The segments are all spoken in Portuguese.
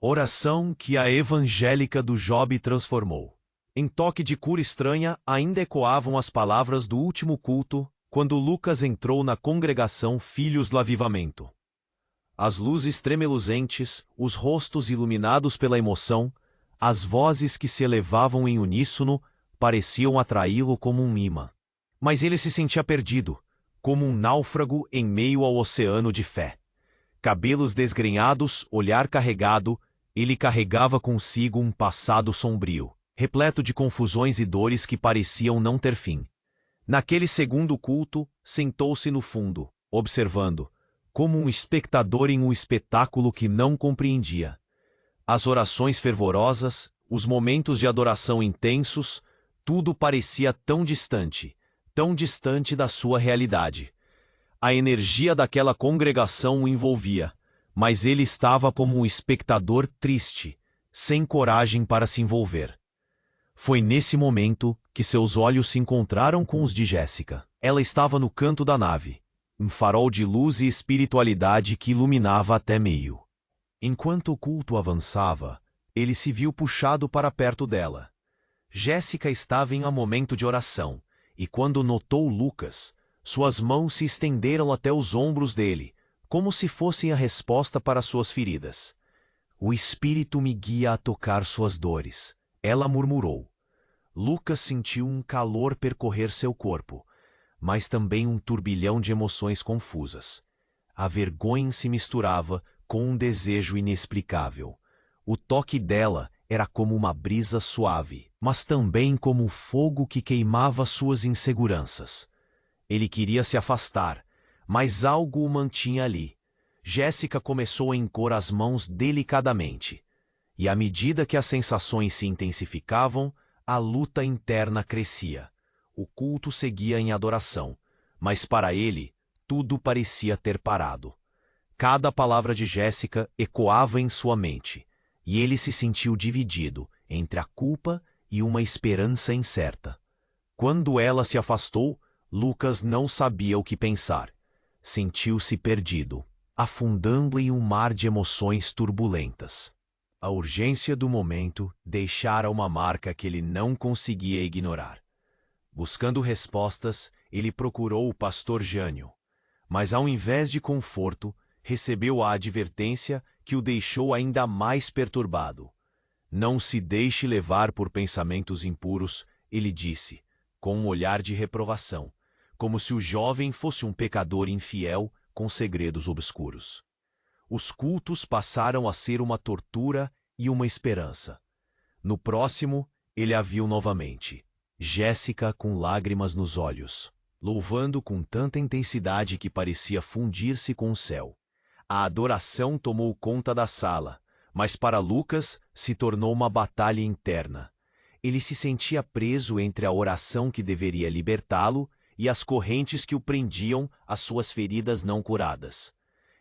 Oração que a evangélica do Job transformou. Em toque de cura estranha, ainda ecoavam as palavras do último culto, quando Lucas entrou na congregação Filhos do Avivamento. As luzes tremeluzentes, os rostos iluminados pela emoção, as vozes que se elevavam em uníssono, pareciam atraí-lo como um imã. Mas ele se sentia perdido, como um náufrago em meio ao oceano de fé. Cabelos desgrenhados, olhar carregado, ele carregava consigo um passado sombrio, repleto de confusões e dores que pareciam não ter fim. Naquele segundo culto, sentou-se no fundo, observando, como um espectador em um espetáculo que não compreendia. As orações fervorosas, os momentos de adoração intensos, tudo parecia tão distante da sua realidade. A energia daquela congregação o envolvia, mas ele estava como um espectador triste, sem coragem para se envolver. Foi nesse momento que seus olhos se encontraram com os de Jéssica. Ela estava no canto da nave, um farol de luz e espiritualidade que iluminava até meio. Enquanto o culto avançava, ele se viu puxado para perto dela. Jéssica estava em um momento de oração, e quando notou Lucas, suas mãos se estenderam até os ombros dele, como se fossem a resposta para suas feridas. O Espírito me guia a tocar suas dores, ela murmurou. Lucas sentiu um calor percorrer seu corpo, mas também um turbilhão de emoções confusas. A vergonha se misturava com um desejo inexplicável. O toque dela era como uma brisa suave, mas também como o fogo que queimava suas inseguranças. Ele queria se afastar, mas algo o mantinha ali. Jéssica começou a impor as mãos delicadamente, e à medida que as sensações se intensificavam, a luta interna crescia. O culto seguia em adoração, mas para ele, tudo parecia ter parado. Cada palavra de Jéssica ecoava em sua mente, e ele se sentiu dividido entre a culpa e uma esperança incerta. Quando ela se afastou, Lucas não sabia o que pensar. Sentiu-se perdido, afundando em um mar de emoções turbulentas. A urgência do momento deixara uma marca que ele não conseguia ignorar. Buscando respostas, ele procurou o pastor Jânio, mas ao invés de conforto, recebeu a advertência que o deixou ainda mais perturbado. Não se deixe levar por pensamentos impuros, ele disse, com um olhar de reprovação, como se o jovem fosse um pecador infiel com segredos obscuros. Os cultos passaram a ser uma tortura e uma esperança. No próximo, ele a viu novamente, Jéssica com lágrimas nos olhos, louvando com tanta intensidade que parecia fundir-se com o céu. A adoração tomou conta da sala, mas para Lucas se tornou uma batalha interna. Ele se sentia preso entre a oração que deveria libertá-lo e as correntes que o prendiam às suas feridas não curadas.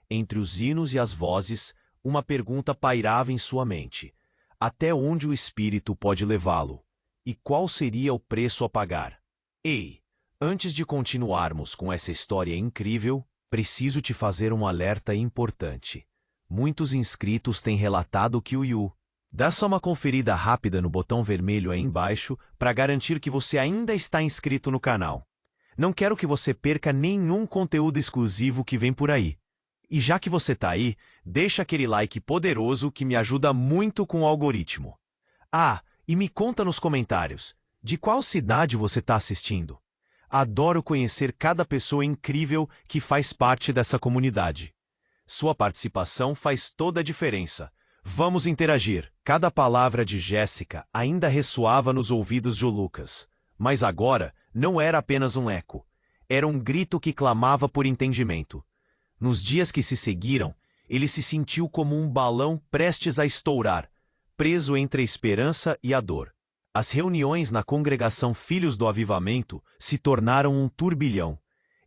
Entre os hinos e as vozes, uma pergunta pairava em sua mente. Até onde o Espírito pode levá-lo? E qual seria o preço a pagar? Ei, antes de continuarmos com essa história incrível, preciso te fazer um alerta importante. Muitos inscritos têm relatado que o Yu. Dá só uma conferida rápida no botão vermelho aí embaixo para garantir que você ainda está inscrito no canal. Não quero que você perca nenhum conteúdo exclusivo que vem por aí. E já que você tá aí, deixa aquele like poderoso que me ajuda muito com o algoritmo. Ah, e me conta nos comentários, de qual cidade você tá assistindo? Adoro conhecer cada pessoa incrível que faz parte dessa comunidade. Sua participação faz toda a diferença. Vamos interagir. Cada palavra de Jéssica ainda ressoava nos ouvidos de Lucas, mas agora não era apenas um eco. Era um grito que clamava por entendimento. Nos dias que se seguiram, ele se sentiu como um balão prestes a estourar, preso entre a esperança e a dor. As reuniões na congregação Filhos do Avivamento se tornaram um turbilhão.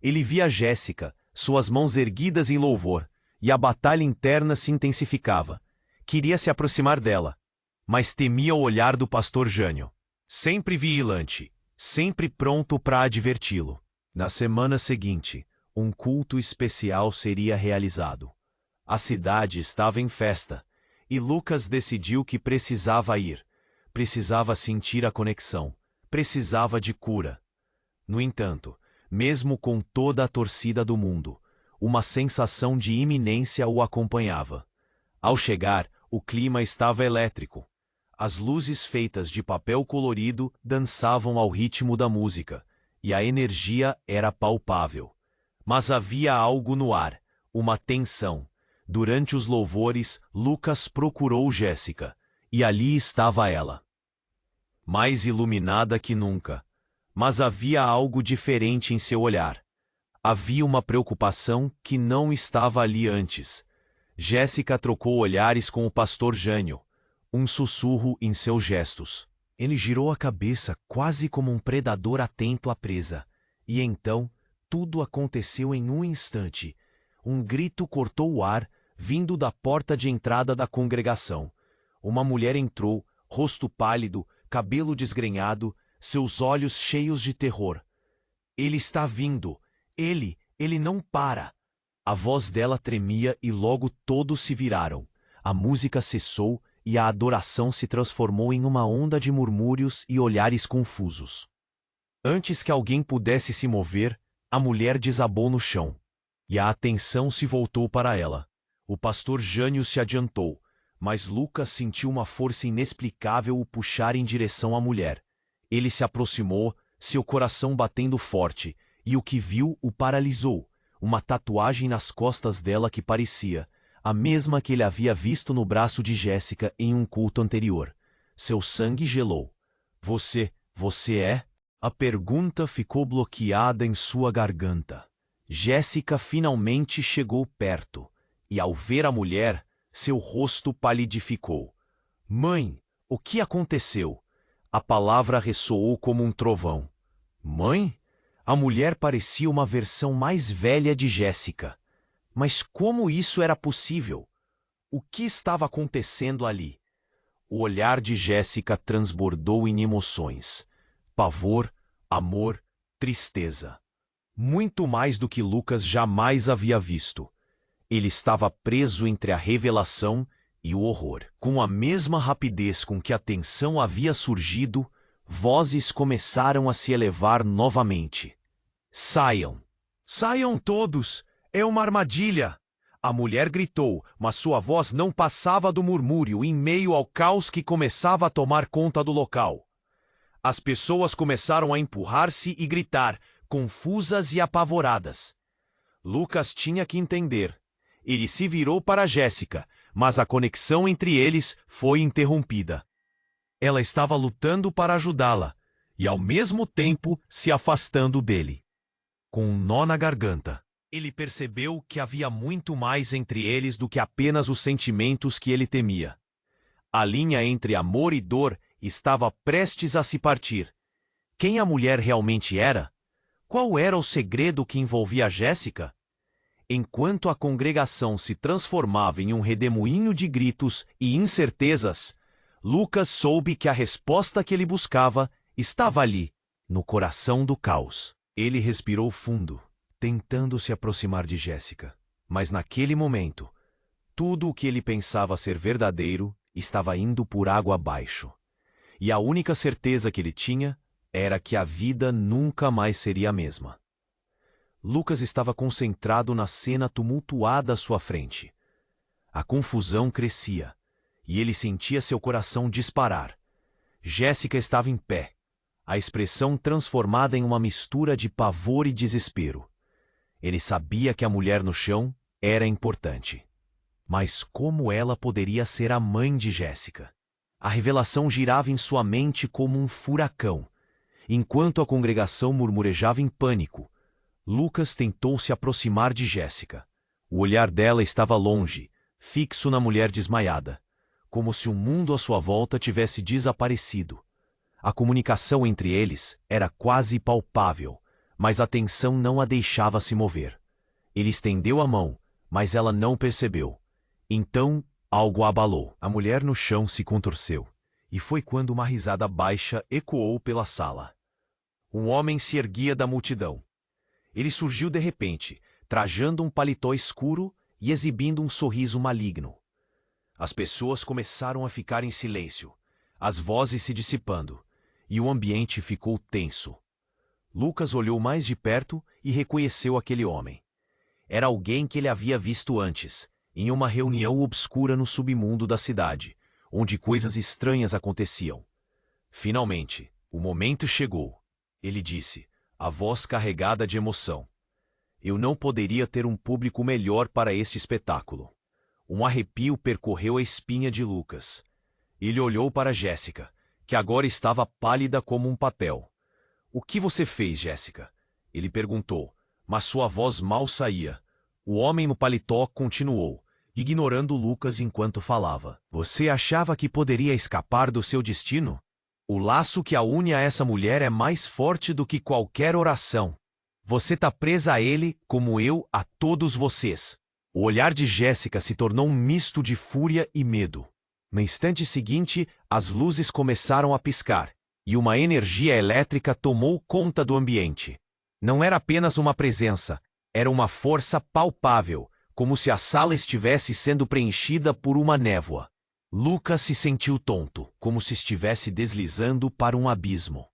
Ele via Jéssica, suas mãos erguidas em louvor, e a batalha interna se intensificava. Queria se aproximar dela, mas temia o olhar do pastor Jânio, sempre vigilante, sempre pronto para adverti-lo. Na semana seguinte, um culto especial seria realizado. A cidade estava em festa, E Lucas decidiu que precisava ir. Precisava sentir a conexão. Precisava de cura. No entanto, mesmo com toda a torcida do mundo, uma sensação de iminência o acompanhava. Ao chegar, o clima estava elétrico. As luzes feitas de papel colorido dançavam ao ritmo da música, e a energia era palpável. Mas havia algo no ar, uma tensão. Durante os louvores, Lucas procurou Jéssica, e ali estava ela. Mais iluminada que nunca. Mas havia algo diferente em seu olhar. Havia uma preocupação que não estava ali antes. Jéssica trocou olhares com o pastor Jânio, um sussurro em seus gestos. Ele girou a cabeça quase como um predador atento à presa. E então, tudo aconteceu em um instante. Um grito cortou o ar, vindo da porta de entrada da congregação. Uma mulher entrou, rosto pálido, cabelo desgrenhado, seus olhos cheios de terror. Ele está vindo. Ele não para. A voz dela tremia e logo todos se viraram. A música cessou e a adoração se transformou em uma onda de murmúrios e olhares confusos. Antes que alguém pudesse se mover, a mulher desabou no chão. E a atenção se voltou para ela. O pastor Jânio se adiantou, mas Lucas sentiu uma força inexplicável o puxar em direção à mulher. Ele se aproximou, seu coração batendo forte, e o que viu o paralisou. Uma tatuagem nas costas dela que parecia a mesma que ele havia visto no braço de Jéssica em um culto anterior. Seu sangue gelou. Você é? A pergunta ficou bloqueada em sua garganta. Jéssica finalmente chegou perto, e ao ver a mulher, seu rosto palidificou. Mãe, o que aconteceu? A palavra ressoou como um trovão. Mãe? A mulher parecia uma versão mais velha de Jéssica. Mas como isso era possível? O que estava acontecendo ali? O olhar de Jéssica transbordou em emoções. Pavor, amor, tristeza. Muito mais do que Lucas jamais havia visto. Ele estava preso entre a revelação e o horror. Com a mesma rapidez com que a tensão havia surgido, vozes começaram a se elevar novamente. Saiam! Saiam todos! É uma armadilha! A mulher gritou, mas sua voz não passava do murmúrio em meio ao caos que começava a tomar conta do local. As pessoas começaram a empurrar-se e gritar, confusas e apavoradas. Lucas tinha que entender. Ele se virou para Jéssica, mas a conexão entre eles foi interrompida. Ela estava lutando para ajudá-la, e ao mesmo tempo se afastando dele. Com um nó na garganta, ele percebeu que havia muito mais entre eles do que apenas os sentimentos que ele temia. A linha entre amor e dor estava prestes a se partir. Quem a mulher realmente era? Qual era o segredo que envolvia Jéssica? Enquanto a congregação se transformava em um redemoinho de gritos e incertezas, Lucas soube que a resposta que ele buscava estava ali, no coração do caos. Ele respirou fundo, tentando se aproximar de Jéssica. Mas naquele momento, tudo o que ele pensava ser verdadeiro estava indo por água abaixo. E a única certeza que ele tinha era que a vida nunca mais seria a mesma. Lucas estava concentrado na cena tumultuada à sua frente. A confusão crescia, e ele sentia seu coração disparar. Jéssica estava em pé, a expressão transformada em uma mistura de pavor e desespero. Ele sabia que a mulher no chão era importante. Mas como ela poderia ser a mãe de Jéssica? A revelação girava em sua mente como um furacão. Enquanto a congregação murmurejava em pânico, Lucas tentou se aproximar de Jéssica. O olhar dela estava longe, fixo na mulher desmaiada, como se o mundo à sua volta tivesse desaparecido. A comunicação entre eles era quase palpável, mas a tensão não a deixava se mover. Ele estendeu a mão, mas ela não percebeu. Então, algo a abalou. A mulher no chão se contorceu, e foi quando uma risada baixa ecoou pela sala. Um homem se erguia da multidão. Ele surgiu de repente, trajando um paletó escuro e exibindo um sorriso maligno. As pessoas começaram a ficar em silêncio, as vozes se dissipando, e o ambiente ficou tenso. Lucas olhou mais de perto e reconheceu aquele homem. Era alguém que ele havia visto antes, em uma reunião obscura no submundo da cidade, onde coisas estranhas aconteciam. Finalmente, o momento chegou. Ele disse, a voz carregada de emoção. Eu não poderia ter um público melhor para este espetáculo. Um arrepio percorreu a espinha de Lucas. Ele olhou para Jéssica, que agora estava pálida como um papel. O que você fez, Jéssica? Ele perguntou, mas sua voz mal saía. O homem no paletó continuou, ignorando Lucas enquanto falava. Você achava que poderia escapar do seu destino? O laço que a une a essa mulher é mais forte do que qualquer oração. Você tá presa a ele, como eu a todos vocês. O olhar de Jéssica se tornou um misto de fúria e medo. No instante seguinte, as luzes começaram a piscar, e uma energia elétrica tomou conta do ambiente. Não era apenas uma presença, era uma força palpável, como se a sala estivesse sendo preenchida por uma névoa. Lucas se sentiu tonto, como se estivesse deslizando para um abismo.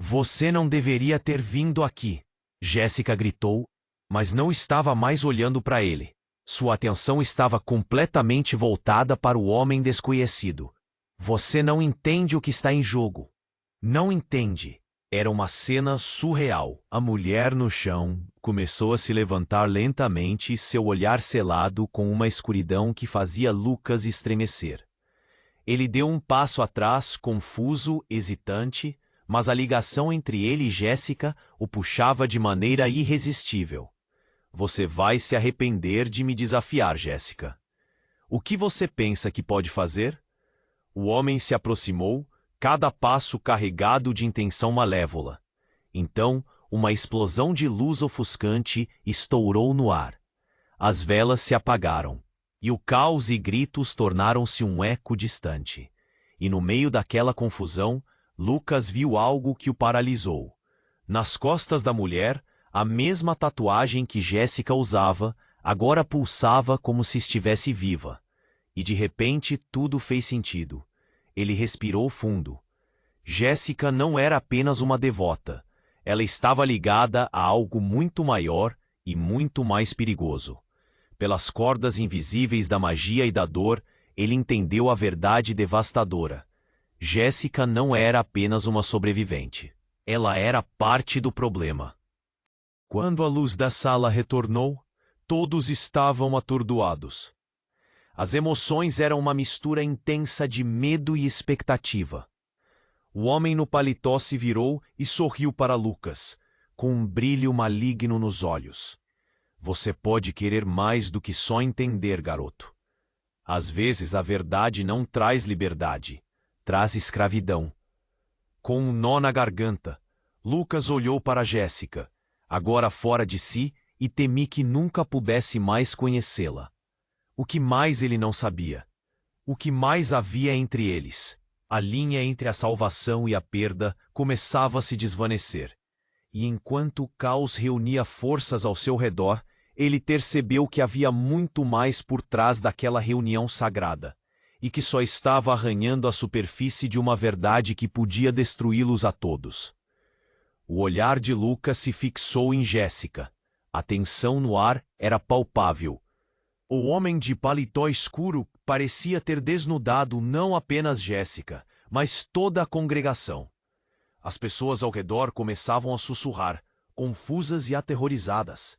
Você não deveria ter vindo aqui, Jéssica gritou, mas não estava mais olhando para ele. Sua atenção estava completamente voltada para o homem desconhecido. Você não entende o que está em jogo. Não entende. Era uma cena surreal. A mulher no chão começou a se levantar lentamente, seu olhar selado com uma escuridão que fazia Lucas estremecer. Ele deu um passo atrás, confuso, hesitante, mas a ligação entre ele e Jéssica o puxava de maneira irresistível. Você vai se arrepender de me desafiar, Jéssica. O que você pensa que pode fazer? O homem se aproximou, cada passo carregado de intenção malévola. Então, uma explosão de luz ofuscante estourou no ar. As velas se apagaram, e o caos e gritos tornaram-se um eco distante. E no meio daquela confusão, Lucas viu algo que o paralisou. Nas costas da mulher, a mesma tatuagem que Jéssica usava, agora pulsava como se estivesse viva. E de repente tudo fez sentido. Ele respirou fundo. Jéssica não era apenas uma devota. Ela estava ligada a algo muito maior e muito mais perigoso. Pelas cordas invisíveis da magia e da dor, ele entendeu a verdade devastadora. Jéssica não era apenas uma sobrevivente. Ela era parte do problema. Quando a luz da sala retornou, todos estavam atordoados. As emoções eram uma mistura intensa de medo e expectativa. O homem no paletó se virou e sorriu para Lucas, com um brilho maligno nos olhos. Você pode querer mais do que só entender, garoto. Às vezes a verdade não traz liberdade, traz escravidão. Com um nó na garganta, Lucas olhou para Jéssica, agora fora de si, e temi que nunca pudesse mais conhecê-la. O que mais ele não sabia? O que mais havia entre eles? A linha entre a salvação e a perda começava a se desvanecer. E enquanto o caos reunia forças ao seu redor, ele percebeu que havia muito mais por trás daquela reunião sagrada, e que só estava arranhando a superfície de uma verdade que podia destruí-los a todos. O olhar de Lucas se fixou em Jéssica. A tensão no ar era palpável. O homem de paletó escuro parecia ter desnudado não apenas Jéssica, mas toda a congregação. As pessoas ao redor começavam a sussurrar, confusas e aterrorizadas.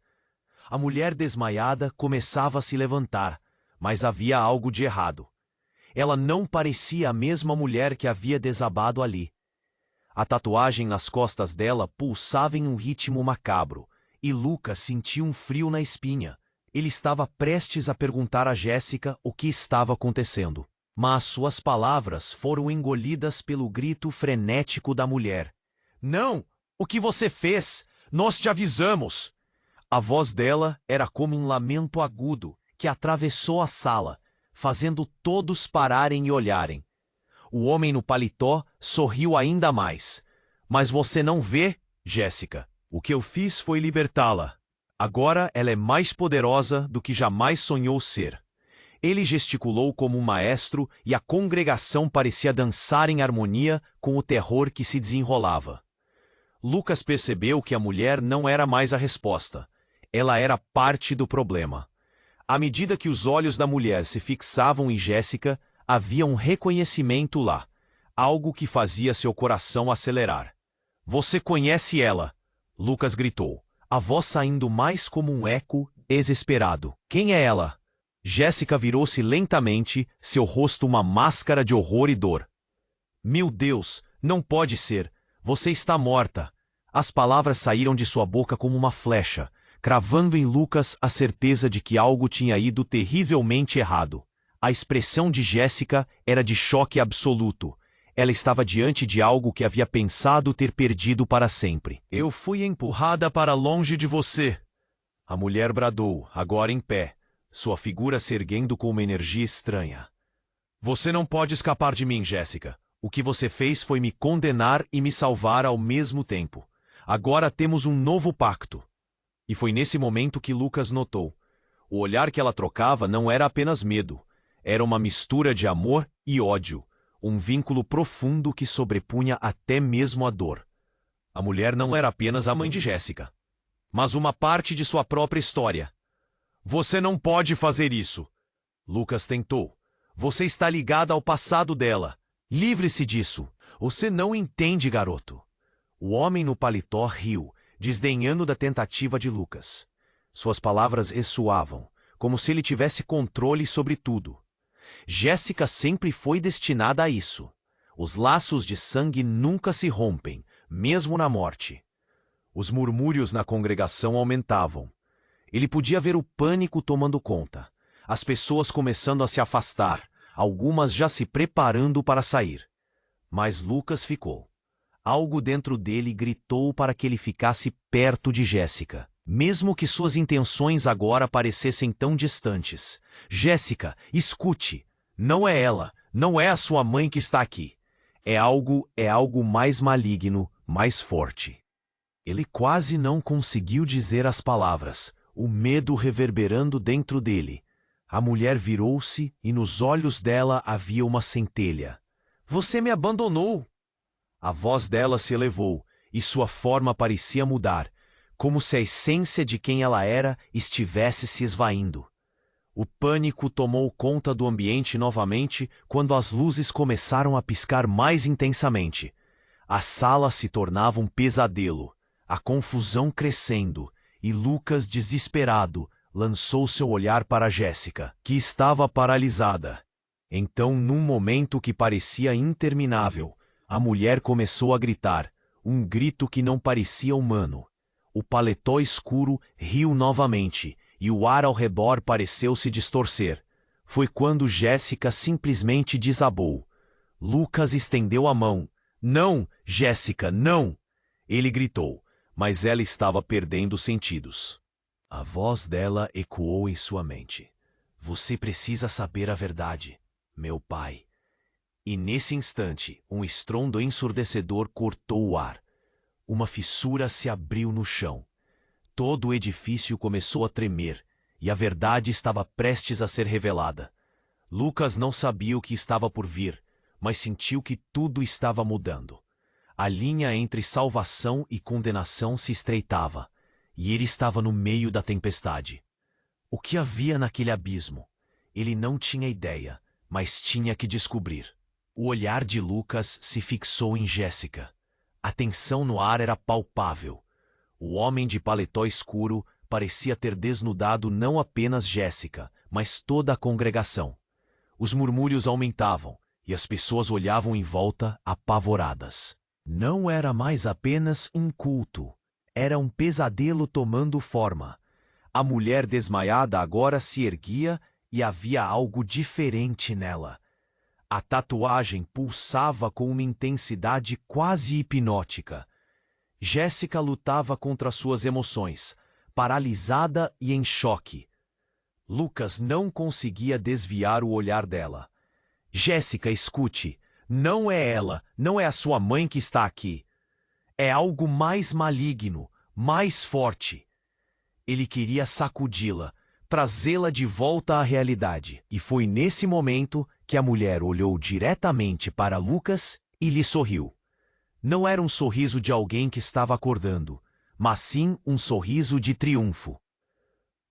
A mulher desmaiada começava a se levantar, mas havia algo de errado. Ela não parecia a mesma mulher que havia desabado ali. A tatuagem nas costas dela pulsava em um ritmo macabro, e Lucas sentiu um frio na espinha. Ele estava prestes a perguntar a Jéssica o que estava acontecendo, mas suas palavras foram engolidas pelo grito frenético da mulher. Não! O que você fez? Nós te avisamos! A voz dela era como um lamento agudo que atravessou a sala, fazendo todos pararem e olharem. O homem no paletó sorriu ainda mais. Mas você não vê, Jéssica. O que eu fiz foi libertá-la. Agora ela é mais poderosa do que jamais sonhou ser. Ele gesticulou como um maestro e a congregação parecia dançar em harmonia com o terror que se desenrolava. Lucas percebeu que a mulher não era mais a resposta. Ela era parte do problema. À medida que os olhos da mulher se fixavam em Jéssica, havia um reconhecimento lá, algo que fazia seu coração acelerar. "Você conhece ela?" Lucas gritou, a voz saindo mais como um eco desesperado. "Quem é ela?" Jéssica virou-se lentamente, seu rosto uma máscara de horror e dor. "Meu Deus, não pode ser! Você está morta!" As palavras saíram de sua boca como uma flecha, cravando em Lucas a certeza de que algo tinha ido terrivelmente errado. A expressão de Jéssica era de choque absoluto. Ela estava diante de algo que havia pensado ter perdido para sempre. "Eu fui empurrada para longe de você!" A mulher bradou, agora em pé, sua figura se erguendo com uma energia estranha. "Você não pode escapar de mim, Jéssica. O que você fez foi me condenar e me salvar ao mesmo tempo. Agora temos um novo pacto." E foi nesse momento que Lucas notou. O olhar que ela trocava não era apenas medo. Era uma mistura de amor e ódio. Um vínculo profundo que sobrepunha até mesmo a dor. A mulher não era apenas a mãe de Jéssica, mas uma parte de sua própria história. "Você não pode fazer isso." Lucas tentou. "Você está ligada ao passado dela. Livre-se disso. Você não entende, garoto." O homem no paletó riu, desdenhando da tentativa de Lucas. Suas palavras ressoavam, como se ele tivesse controle sobre tudo. Jéssica sempre foi destinada a isso. Os laços de sangue nunca se rompem, mesmo na morte. Os murmúrios na congregação aumentavam. Ele podia ver o pânico tomando conta. As pessoas começando a se afastar, algumas já se preparando para sair. Mas Lucas ficou. Algo dentro dele gritou para que ele ficasse perto de Jéssica, mesmo que suas intenções agora parecessem tão distantes. "Jéssica, escute. Não é ela, não é a sua mãe que está aqui. É algo mais maligno, mais forte." Ele quase não conseguiu dizer as palavras, o medo reverberando dentro dele. A mulher virou-se e nos olhos dela havia uma centelha. "Você me abandonou!" A voz dela se elevou, e sua forma parecia mudar, como se a essência de quem ela era estivesse se esvaindo. O pânico tomou conta do ambiente novamente quando as luzes começaram a piscar mais intensamente. A sala se tornava um pesadelo, a confusão crescendo, e Lucas, desesperado, lançou seu olhar para Jéssica, que estava paralisada. Então, num momento que parecia interminável, a mulher começou a gritar, um grito que não parecia humano. O paletó escuro riu novamente, e o ar ao redor pareceu se distorcer. Foi quando Jéssica simplesmente desabou. Lucas estendeu a mão. "Não, Jéssica, não!" Ele gritou, mas ela estava perdendo os sentidos. A voz dela ecoou em sua mente. "Você precisa saber a verdade, meu pai." E nesse instante, um estrondo ensurdecedor cortou o ar. Uma fissura se abriu no chão. Todo o edifício começou a tremer, e a verdade estava prestes a ser revelada. Lucas não sabia o que estava por vir, mas sentiu que tudo estava mudando. A linha entre salvação e condenação se estreitava, e ele estava no meio da tempestade. O que havia naquele abismo? Ele não tinha ideia, mas tinha que descobrir. O olhar de Lucas se fixou em Jéssica. A tensão no ar era palpável. O homem de paletó escuro parecia ter desnudado não apenas Jéssica, mas toda a congregação. Os murmúrios aumentavam, e as pessoas olhavam em volta apavoradas. Não era mais apenas um culto. Era um pesadelo tomando forma. A mulher desmaiada agora se erguia e havia algo diferente nela. A tatuagem pulsava com uma intensidade quase hipnótica. Jéssica lutava contra suas emoções, paralisada e em choque. Lucas não conseguia desviar o olhar dela. "Jéssica, escute. Não é ela, não é a sua mãe que está aqui. É algo mais maligno, mais forte." Ele queria sacudi-la, trazê-la de volta à realidade. E foi nesse momento que a mulher olhou diretamente para Lucas e lhe sorriu. Não era um sorriso de alguém que estava acordando, mas sim um sorriso de triunfo.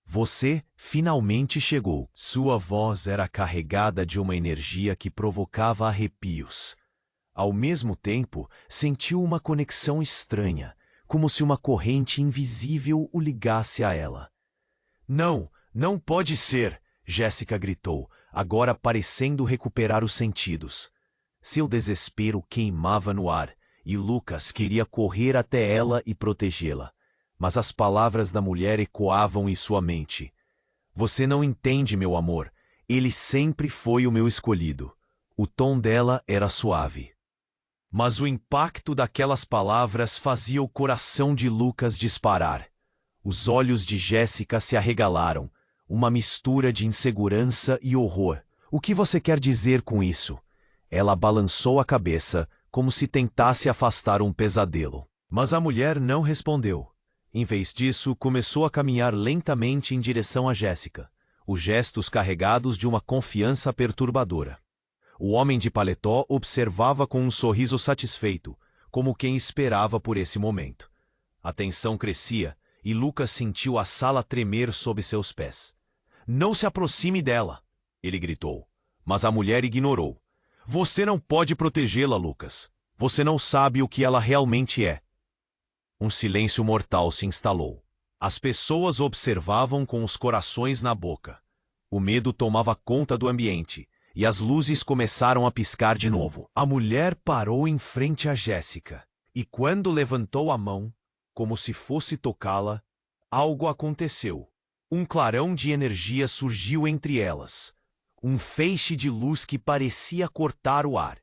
Você finalmente chegou. Sua voz era carregada de uma energia que provocava arrepios. Ao mesmo tempo, sentiu uma conexão estranha, como se uma corrente invisível o ligasse a ela. Não, não pode ser, Jéssica gritou, agora parecendo recuperar os sentidos. Seu desespero queimava no ar, e Lucas queria correr até ela e protegê-la. Mas as palavras da mulher ecoavam em sua mente. Você não entende, meu amor. Ele sempre foi o meu escolhido. O tom dela era suave. Mas o impacto daquelas palavras fazia o coração de Lucas disparar. Os olhos de Jéssica se arregalaram, uma mistura de insegurança e horror. O que você quer dizer com isso? Ela balançou a cabeça, como se tentasse afastar um pesadelo. Mas a mulher não respondeu. Em vez disso, começou a caminhar lentamente em direção a Jéssica, os gestos carregados de uma confiança perturbadora. O homem de paletó observava com um sorriso satisfeito, como quem esperava por esse momento. A tensão crescia, e Lucas sentiu a sala tremer sob seus pés. Não se aproxime dela, ele gritou, mas a mulher ignorou. Você não pode protegê-la, Lucas. Você não sabe o que ela realmente é. Um silêncio mortal se instalou. As pessoas observavam com os corações na boca. O medo tomava conta do ambiente, e as luzes começaram a piscar de novo. A mulher parou em frente a Jéssica, e quando levantou a mão, como se fosse tocá-la, algo aconteceu. Um clarão de energia surgiu entre elas. Um feixe de luz que parecia cortar o ar.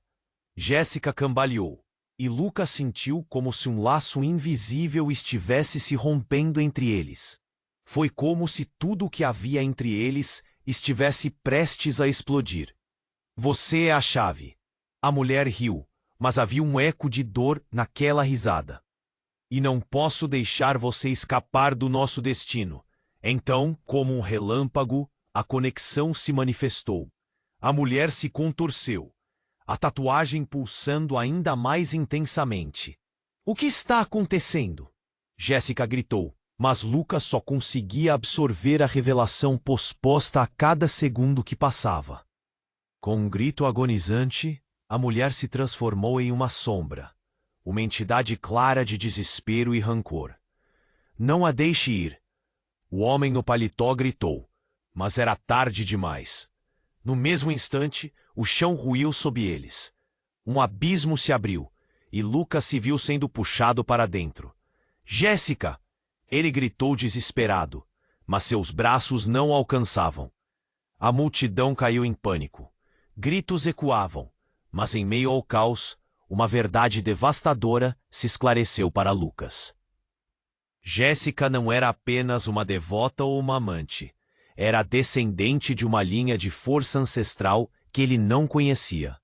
Jéssica cambaleou, e Lucas sentiu como se um laço invisível estivesse se rompendo entre eles. Foi como se tudo o que havia entre eles estivesse prestes a explodir. Você é a chave. A mulher riu, mas havia um eco de dor naquela risada. E não posso deixar você escapar do nosso destino. Então, como um relâmpago, a conexão se manifestou. A mulher se contorceu, a tatuagem pulsando ainda mais intensamente. O que está acontecendo? Jéssica gritou, mas Lucas só conseguia absorver a revelação posposta a cada segundo que passava. Com um grito agonizante, a mulher se transformou em uma sombra, uma entidade clara de desespero e rancor. Não a deixe ir. O homem no paletó gritou, mas era tarde demais. No mesmo instante, o chão ruiu sob eles. Um abismo se abriu, e Lucas se viu sendo puxado para dentro. Jéssica! Ele gritou desesperado, mas seus braços não o alcançavam. A multidão caiu em pânico. Gritos ecoavam, mas em meio ao caos, uma verdade devastadora se esclareceu para Lucas. Jéssica não era apenas uma devota ou uma amante. Era descendente de uma linha de força ancestral que ele não conhecia.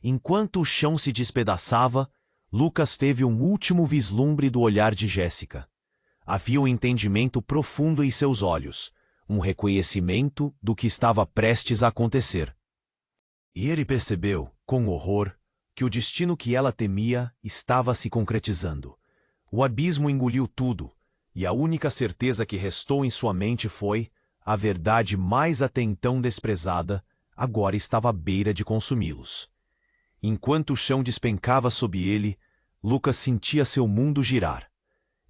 Enquanto o chão se despedaçava, Lucas teve um último vislumbre do olhar de Jéssica. Havia um entendimento profundo em seus olhos, um reconhecimento do que estava prestes a acontecer. E ele percebeu, com horror, que o destino que ela temia estava se concretizando. O abismo engoliu tudo, e a única certeza que restou em sua mente foi: a verdade mais até então desprezada, agora estava à beira de consumi-los. Enquanto o chão despencava sob ele, Lucas sentia seu mundo girar.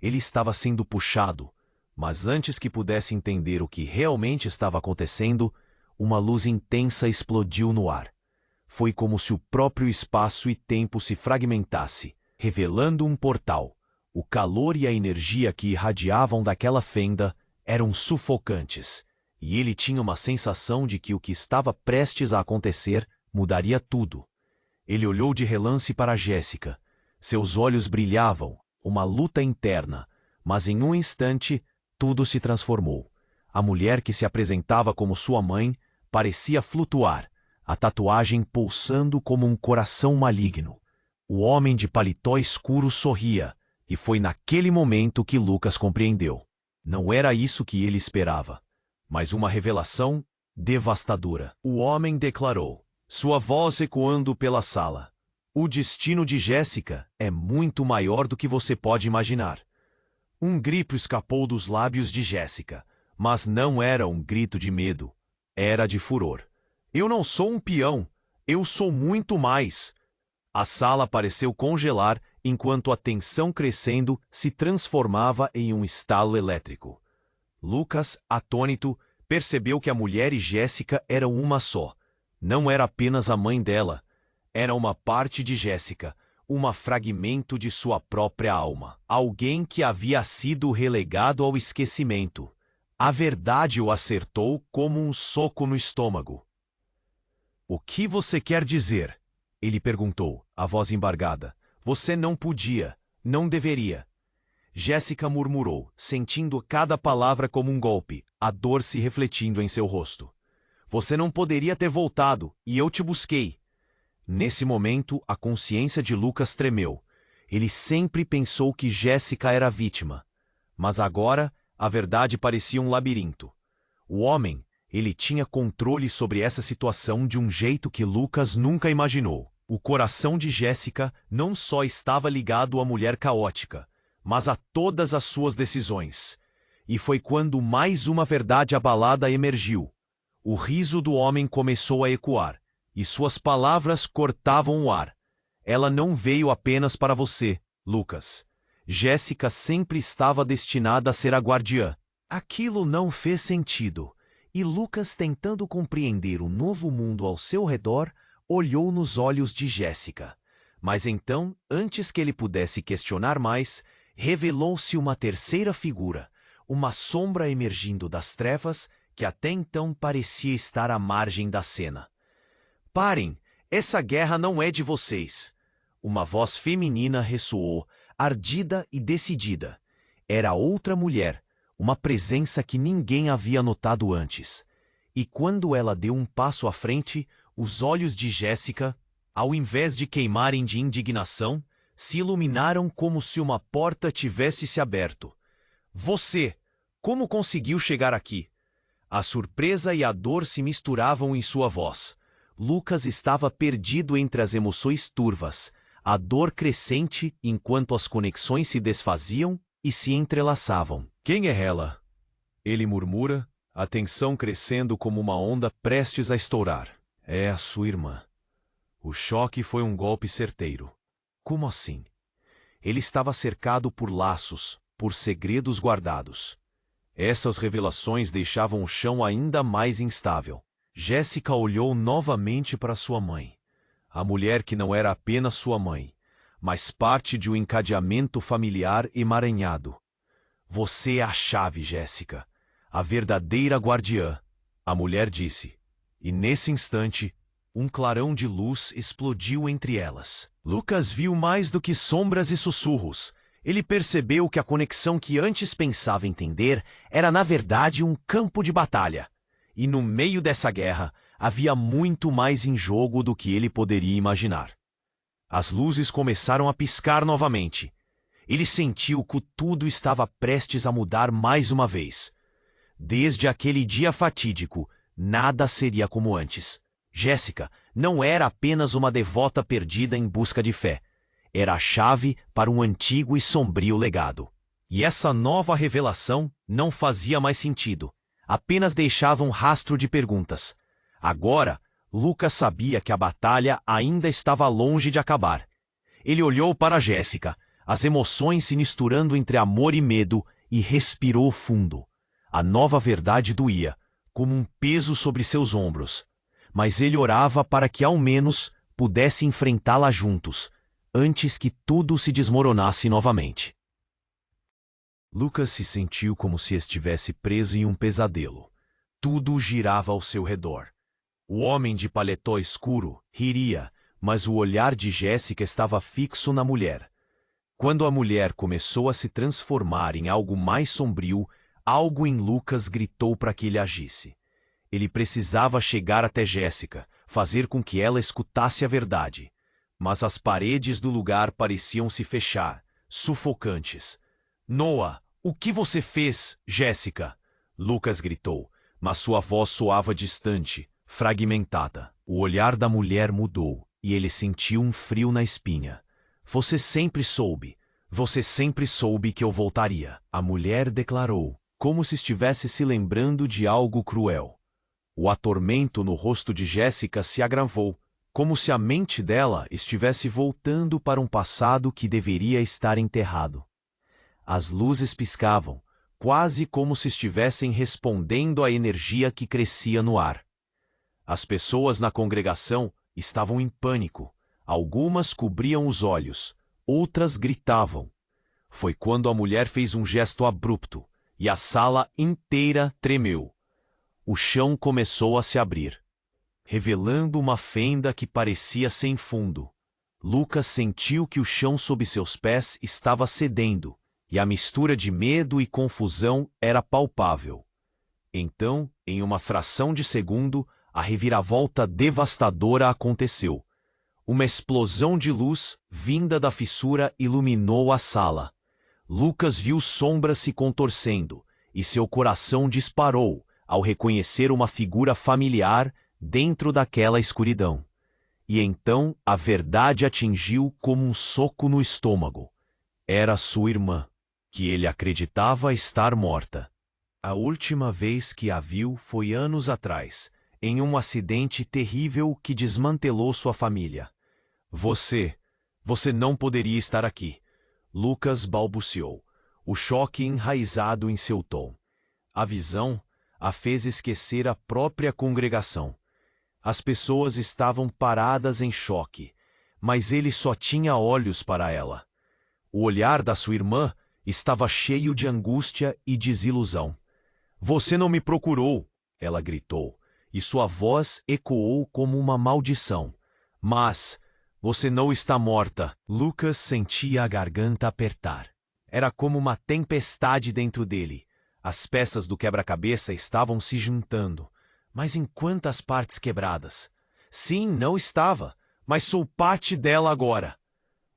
Ele estava sendo puxado, mas antes que pudesse entender o que realmente estava acontecendo, uma luz intensa explodiu no ar. Foi como se o próprio espaço e tempo se fragmentasse, revelando um portal. O calor e a energia que irradiavam daquela fenda eram sufocantes, e ele tinha uma sensação de que o que estava prestes a acontecer mudaria tudo. Ele olhou de relance para Jéssica. Seus olhos brilhavam, uma luta interna, mas em um instante tudo se transformou. A mulher que se apresentava como sua mãe parecia flutuar, a tatuagem pulsando como um coração maligno. O homem de paletó escuro sorria, e foi naquele momento que Lucas compreendeu. Não era isso que ele esperava. mas uma revelação devastadora. O homem declarou, sua voz ecoando pela sala. O destino de Jéssica é muito maior do que você pode imaginar. Um grito escapou dos lábios de Jéssica, mas não era um grito de medo, era de furor. Eu não sou um peão, eu sou muito mais. A sala pareceu congelar enquanto a tensão crescendo se transformava em um estalo elétrico. Lucas, atônito, percebeu que a mulher e Jéssica eram uma só. Não era apenas a mãe dela. Era uma parte de Jéssica, um fragmento de sua própria alma. Alguém que havia sido relegado ao esquecimento. A verdade o acertou como um soco no estômago. O que você quer dizer? Ele perguntou, a voz embargada. Você não podia, não deveria. Jéssica murmurou, sentindo cada palavra como um golpe, a dor se refletindo em seu rosto. Você não poderia ter voltado, e eu te busquei. Nesse momento, a consciência de Lucas tremeu. Ele sempre pensou que Jéssica era a vítima. Mas agora, a verdade parecia um labirinto. O homem, ele tinha controle sobre essa situação de um jeito que Lucas nunca imaginou. O coração de Jéssica não só estava ligado à mulher caótica, mas a todas as suas decisões. E foi quando mais uma verdade abalada emergiu. O riso do homem começou a ecoar, e suas palavras cortavam o ar. Ela não veio apenas para você, Lucas. Jéssica sempre estava destinada a ser a guardiã. Aquilo não fez sentido, e Lucas, tentando compreender o novo mundo ao seu redor, olhou nos olhos de Jéssica. Mas então, antes que ele pudesse questionar mais, revelou-se uma terceira figura, uma sombra emergindo das trevas que até então parecia estar à margem da cena. Parem, essa guerra não é de vocês. Uma voz feminina ressoou, ardida e decidida. Era outra mulher, uma presença que ninguém havia notado antes. E quando ela deu um passo à frente, os olhos de Jéssica, ao invés de queimarem de indignação, se iluminaram como se uma porta tivesse se aberto. Você! Como conseguiu chegar aqui? A surpresa e a dor se misturavam em sua voz. Lucas estava perdido entre as emoções turvas, a dor crescente enquanto as conexões se desfaziam e se entrelaçavam. Quem é ela? Ele murmura, a tensão crescendo como uma onda prestes a estourar. É a sua irmã. O choque foi um golpe certeiro. Como assim? Ele estava cercado por laços, por segredos guardados. Essas revelações deixavam o chão ainda mais instável. Jéssica olhou novamente para sua mãe. A mulher que não era apenas sua mãe, mas parte de um encadeamento familiar emaranhado. Você é a chave, Jéssica. A verdadeira guardiã, a mulher disse. E nesse instante, um clarão de luz explodiu entre elas. Lucas viu mais do que sombras e sussurros. Ele percebeu que a conexão que antes pensava entender era na verdade um campo de batalha. E no meio dessa guerra, havia muito mais em jogo do que ele poderia imaginar. As luzes começaram a piscar novamente. Ele sentiu que tudo estava prestes a mudar mais uma vez. Desde aquele dia fatídico, nada seria como antes. Jéssica não era apenas uma devota perdida em busca de fé. Era a chave para um antigo e sombrio legado. E essa nova revelação não fazia mais sentido. Apenas deixava um rastro de perguntas. Agora, Lucas sabia que a batalha ainda estava longe de acabar. Ele olhou para Jéssica, as emoções se misturando entre amor e medo, e respirou fundo. A nova verdade doía, como um peso sobre seus ombros. Mas ele orava para que ao menos pudesse enfrentá-la juntos, antes que tudo se desmoronasse novamente. Lucas se sentiu como se estivesse preso em um pesadelo. Tudo girava ao seu redor. O homem de paletó escuro riria, mas o olhar de Jéssica estava fixo na mulher. Quando a mulher começou a se transformar em algo mais sombrio, algo em Lucas gritou para que ele agisse. Ele precisava chegar até Jéssica, fazer com que ela escutasse a verdade. Mas as paredes do lugar pareciam se fechar, sufocantes. Noah, o que você fez, Jéssica? Lucas gritou, mas sua voz soava distante, fragmentada. O olhar da mulher mudou, e ele sentiu um frio na espinha. Você sempre soube que eu voltaria, a mulher declarou, como se estivesse se lembrando de algo cruel. O atormento no rosto de Jéssica se agravou, como se a mente dela estivesse voltando para um passado que deveria estar enterrado. As luzes piscavam, quase como se estivessem respondendo à energia que crescia no ar. As pessoas na congregação estavam em pânico. Algumas cobriam os olhos, outras gritavam. Foi quando a mulher fez um gesto abrupto, e a sala inteira tremeu. O chão começou a se abrir, revelando uma fenda que parecia sem fundo. Lucas sentiu que o chão sob seus pés estava cedendo, e a mistura de medo e confusão era palpável. Então, em uma fração de segundo, a reviravolta devastadora aconteceu. Uma explosão de luz, vinda da fissura, iluminou a sala. Lucas viu sombras se contorcendo, e seu coração disparou ao reconhecer uma figura familiar dentro daquela escuridão. E então a verdade atingiu como um soco no estômago. Era sua irmã, que ele acreditava estar morta. A última vez que a viu foi anos atrás, em um acidente terrível que desmantelou sua família. Você não poderia estar aqui, Lucas balbuciou, o choque enraizado em seu tom. A visão a fez esquecer a própria congregação. As pessoas estavam paradas em choque, mas ele só tinha olhos para ela. O olhar da sua irmã estava cheio de angústia e desilusão. Você não me procurou, ela gritou, e sua voz ecoou como uma maldição. Mas você não está morta. Lucas sentia a garganta apertar. Era como uma tempestade dentro dele. As peças do quebra-cabeça estavam se juntando. Mas em quantas partes quebradas? Sim, não estava, mas sou parte dela agora.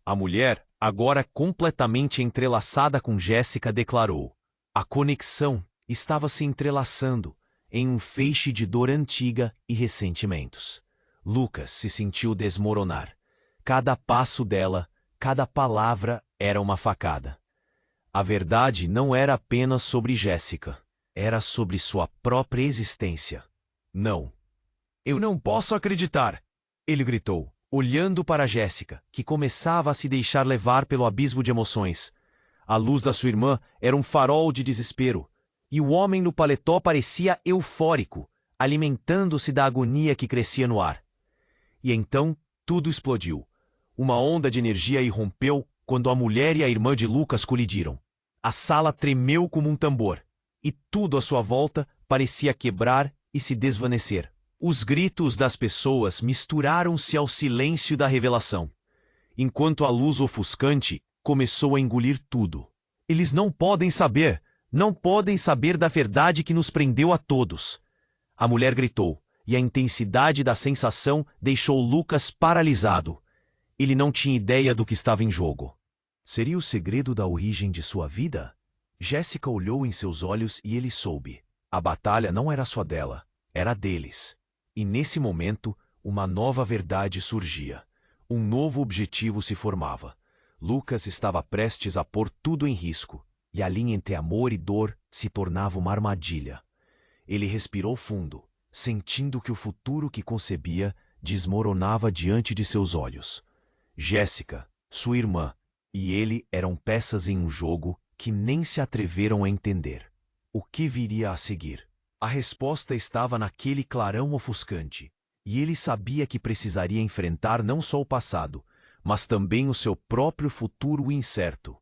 A mulher, agora completamente entrelaçada com Jéssica, declarou. A conexão estava se entrelaçando em um feixe de dor antiga e ressentimentos. Lucas se sentiu desmoronar. Cada passo dela, cada palavra era uma facada. A verdade não era apenas sobre Jéssica, era sobre sua própria existência. Não. Eu não posso acreditar, ele gritou, olhando para Jéssica, que começava a se deixar levar pelo abismo de emoções. A luz da sua irmã era um farol de desespero, e o homem no paletó parecia eufórico, alimentando-se da agonia que crescia no ar. E então tudo explodiu. Uma onda de energia irrompeu quando a mulher e a irmã de Lucas colidiram. A sala tremeu como um tambor, e tudo à sua volta parecia quebrar e se desvanecer. Os gritos das pessoas misturaram-se ao silêncio da revelação, enquanto a luz ofuscante começou a engolir tudo. Eles não podem saber da verdade que nos prendeu a todos. A mulher gritou, e a intensidade da sensação deixou Lucas paralisado. Ele não tinha ideia do que estava em jogo. Seria o segredo da origem de sua vida? Jéssica olhou em seus olhos e ele soube. A batalha não era só dela, era deles. E nesse momento, uma nova verdade surgia. Um novo objetivo se formava. Lucas estava prestes a pôr tudo em risco, e a linha entre amor e dor se tornava uma armadilha. Ele respirou fundo, sentindo que o futuro que concebia desmoronava diante de seus olhos. Jéssica, sua irmã, e ele eram peças em um jogo que nem se atreveram a entender. O que viria a seguir? A resposta estava naquele clarão ofuscante, e ele sabia que precisaria enfrentar não só o passado, mas também o seu próprio futuro incerto.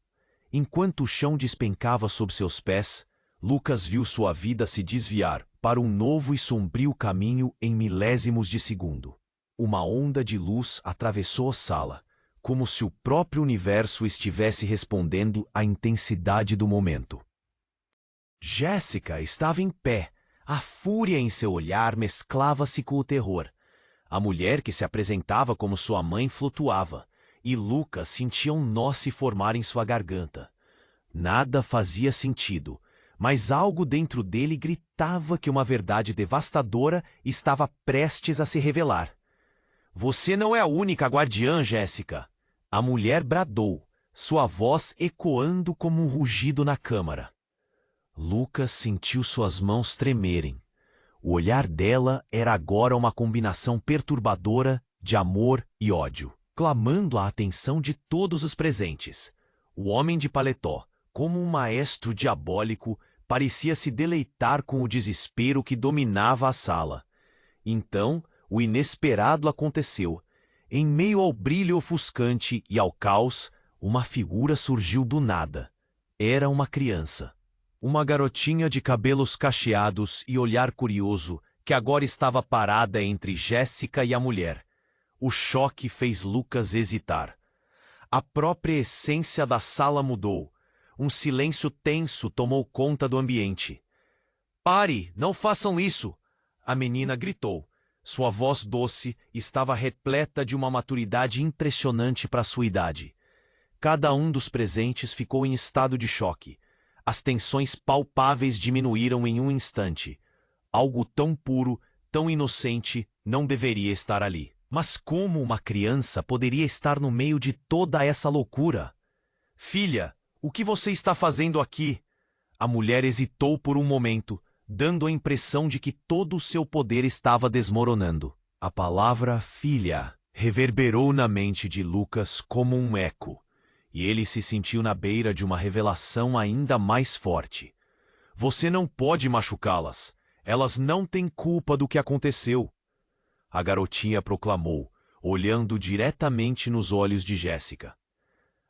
Enquanto o chão despencava sob seus pés, Lucas viu sua vida se desviar para um novo e sombrio caminho em milésimos de segundo. Uma onda de luz atravessou a sala, como se o próprio universo estivesse respondendo à intensidade do momento. Jéssica estava em pé. A fúria em seu olhar mesclava-se com o terror. A mulher que se apresentava como sua mãe flutuava, e Lucas sentia um nó se formar em sua garganta. Nada fazia sentido, mas algo dentro dele gritava que uma verdade devastadora estava prestes a se revelar. Você não é a única guardiã, Jéssica. A mulher bradou, sua voz ecoando como um rugido na câmara. Lucas sentiu suas mãos tremerem. O olhar dela era agora uma combinação perturbadora de amor e ódio, clamando a atenção de todos os presentes. O homem de paletó, como um maestro diabólico, parecia se deleitar com o desespero que dominava a sala. Então, o inesperado aconteceu. Em meio ao brilho ofuscante e ao caos, uma figura surgiu do nada. Era uma criança. Uma garotinha de cabelos cacheados e olhar curioso, que agora estava parada entre Jéssica e a mulher. O choque fez Lucas hesitar. A própria essência da sala mudou. Um silêncio tenso tomou conta do ambiente. "Pare, não façam isso!" A menina gritou. Sua voz doce estava repleta de uma maturidade impressionante para sua idade. Cada um dos presentes ficou em estado de choque. As tensões palpáveis diminuíram em um instante. Algo tão puro, tão inocente, não deveria estar ali. Mas como uma criança poderia estar no meio de toda essa loucura? "Filha, o que você está fazendo aqui?" A mulher hesitou por um momento, dando a impressão de que todo o seu poder estava desmoronando. A palavra filha reverberou na mente de Lucas como um eco, e ele se sentiu na beira de uma revelação ainda mais forte. "Você não pode machucá-las. Elas não têm culpa do que aconteceu." A garotinha proclamou, olhando diretamente nos olhos de Jéssica.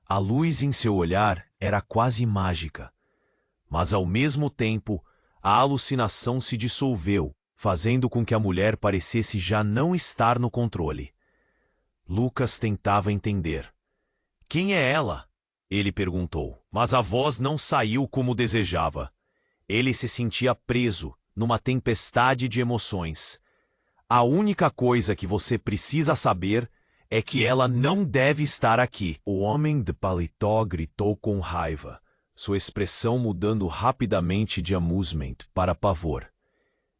A luz em seu olhar era quase mágica. Mas ao mesmo tempo, a alucinação se dissolveu, fazendo com que a mulher parecesse já não estar no controle. Lucas tentava entender. "Quem é ela?" ele perguntou, mas a voz não saiu como desejava. Ele se sentia preso numa tempestade de emoções. "A única coisa que você precisa saber é que ela não deve estar aqui." O homem de paletó gritou com raiva, sua expressão mudando rapidamente de amusement para pavor.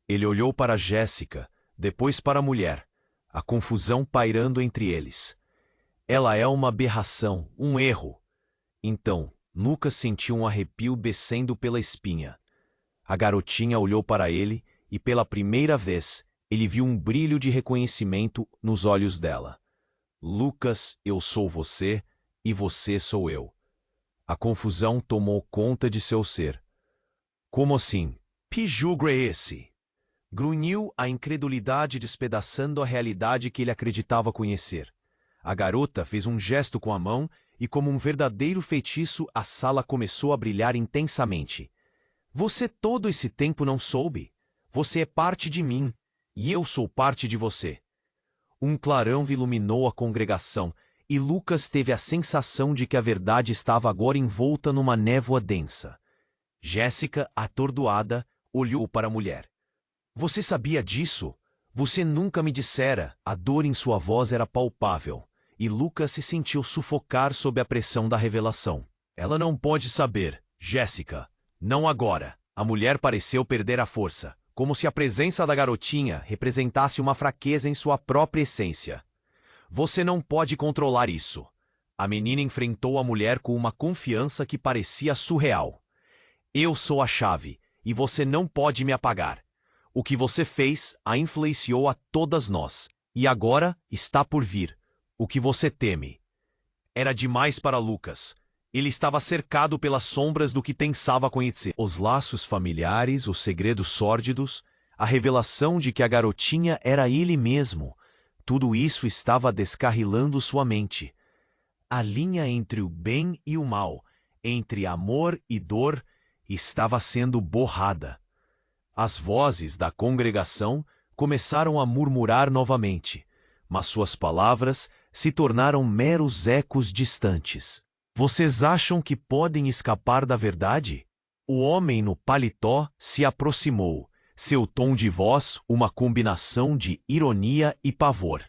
Ele olhou para Jéssica, depois para a mulher, a confusão pairando entre eles. "Ela é uma aberração, um erro." Então, Lucas sentiu um arrepio descendo pela espinha. A garotinha olhou para ele e, pela primeira vez, ele viu um brilho de reconhecimento nos olhos dela. "Lucas, eu sou você e você sou eu." A confusão tomou conta de seu ser. "Como assim? Que jogo é esse?" Grunhiu, a incredulidade despedaçando a realidade que ele acreditava conhecer. A garota fez um gesto com a mão e, como um verdadeiro feitiço, a sala começou a brilhar intensamente. "Você todo esse tempo não soube? Você é parte de mim, e eu sou parte de você." Um clarão iluminou a congregação, e Lucas teve a sensação de que a verdade estava agora envolta numa névoa densa. Jéssica, atordoada, olhou para a mulher. "Você sabia disso? Você nunca me dissera." A dor em sua voz era palpável, e Lucas se sentiu sufocar sob a pressão da revelação. "Ela não pode saber, Jéssica. Não agora." A mulher pareceu perder a força, como se a presença da garotinha representasse uma fraqueza em sua própria essência. "Você não pode controlar isso." A menina enfrentou a mulher com uma confiança que parecia surreal. "Eu sou a chave, e você não pode me apagar. O que você fez a influenciou a todas nós, e agora está por vir. O que você teme." Era demais para Lucas. Ele estava cercado pelas sombras do que pensava conhecer. Os laços familiares, os segredos sórdidos, a revelação de que a garotinha era ele mesmo. Tudo isso estava descarrilando sua mente. A linha entre o bem e o mal, entre amor e dor, estava sendo borrada. As vozes da congregação começaram a murmurar novamente, mas suas palavras se tornaram meros ecos distantes. "Vocês acham que podem escapar da verdade?" O homem no paletó se aproximou, seu tom de voz uma combinação de ironia e pavor.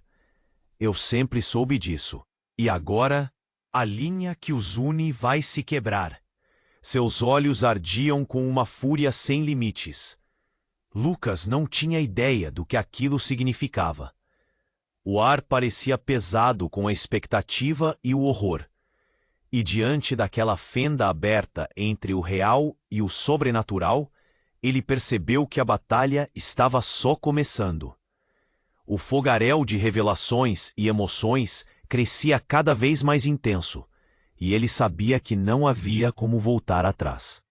"Eu sempre soube disso. E agora, a linha que os une vai se quebrar. Seus olhos ardiam com uma fúria sem limites. Lucas não tinha ideia do que aquilo significava. O ar parecia pesado com a expectativa e o horror. E diante daquela fenda aberta entre o real e o sobrenatural, ele percebeu que a batalha estava só começando. O fogaréu de revelações e emoções crescia cada vez mais intenso, e ele sabia que não havia como voltar atrás.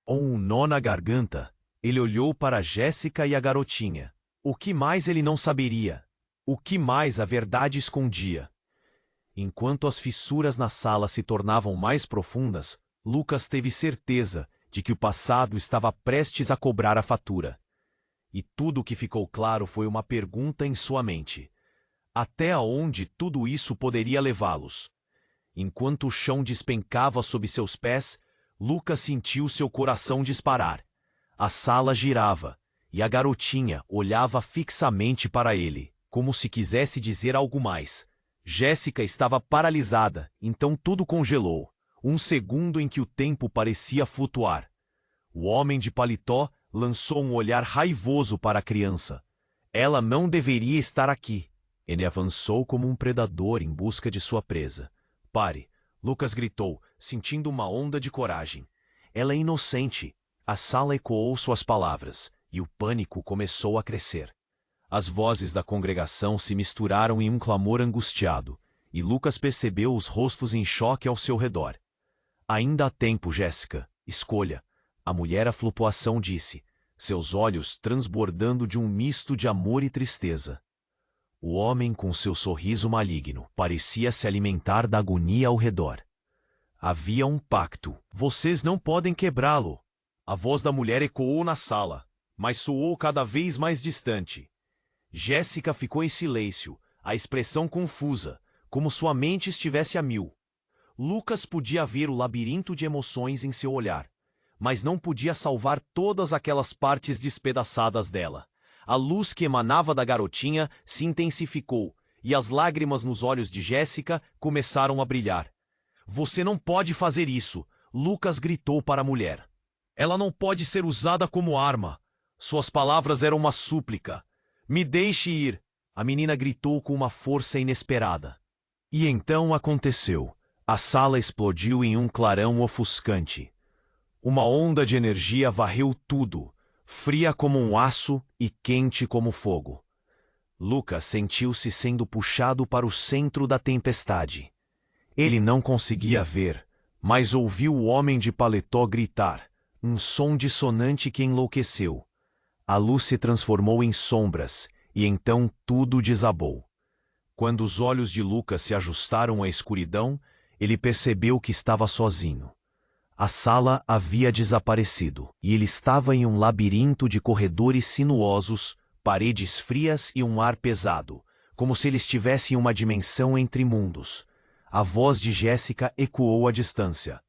Com um nó na garganta, ele olhou para Jéssica e a garotinha. O que mais ele não saberia? O que mais a verdade escondia? Enquanto as fissuras na sala se tornavam mais profundas, Lucas teve certeza de que o passado estava prestes a cobrar a fatura. E tudo o que ficou claro foi uma pergunta em sua mente. Até onde tudo isso poderia levá-los? Enquanto o chão despencava sob seus pés, Lucas sentiu seu coração disparar. A sala girava, e a garotinha olhava fixamente para ele, como se quisesse dizer algo mais. Jéssica estava paralisada, então tudo congelou. Um segundo em que o tempo parecia flutuar. O homem de paletó lançou um olhar raivoso para a criança. Ela não deveria estar aqui. Ele avançou como um predador em busca de sua presa. Pare, Lucas gritou, sentindo uma onda de coragem. Ela é inocente. A sala ecoou suas palavras, e o pânico começou a crescer. As vozes da congregação se misturaram em um clamor angustiado, e Lucas percebeu os rostos em choque ao seu redor. Ainda há tempo, Jéssica. Escolha. A mulher à flutuação disse, seus olhos transbordando de um misto de amor e tristeza. O homem, com seu sorriso maligno, parecia se alimentar da agonia ao redor. Havia um pacto. Vocês não podem quebrá-lo. A voz da mulher ecoou na sala, mas soou cada vez mais distante. Jéssica ficou em silêncio, a expressão confusa, como sua mente estivesse a mil. Lucas podia ver o labirinto de emoções em seu olhar, mas não podia salvar todas aquelas partes despedaçadas dela. A luz que emanava da garotinha se intensificou, e as lágrimas nos olhos de Jéssica começaram a brilhar. Você não pode fazer isso, Lucas gritou para a mulher. Ela não pode ser usada como arma. Suas palavras eram uma súplica. Me deixe ir, a menina gritou com uma força inesperada. E então aconteceu. A sala explodiu em um clarão ofuscante. Uma onda de energia varreu tudo, fria como um aço e quente como fogo. Lucas sentiu-se sendo puxado para o centro da tempestade. Ele não conseguia ver, mas ouviu o homem de paletó gritar, um som dissonante que enlouqueceu. A luz se transformou em sombras, e então tudo desabou. Quando os olhos de Lucas se ajustaram à escuridão, ele percebeu que estava sozinho. A sala havia desaparecido, e ele estava em um labirinto de corredores sinuosos, paredes frias e um ar pesado, como se ele estivesse em uma dimensão entre mundos. A voz de Jéssica ecoou à distância.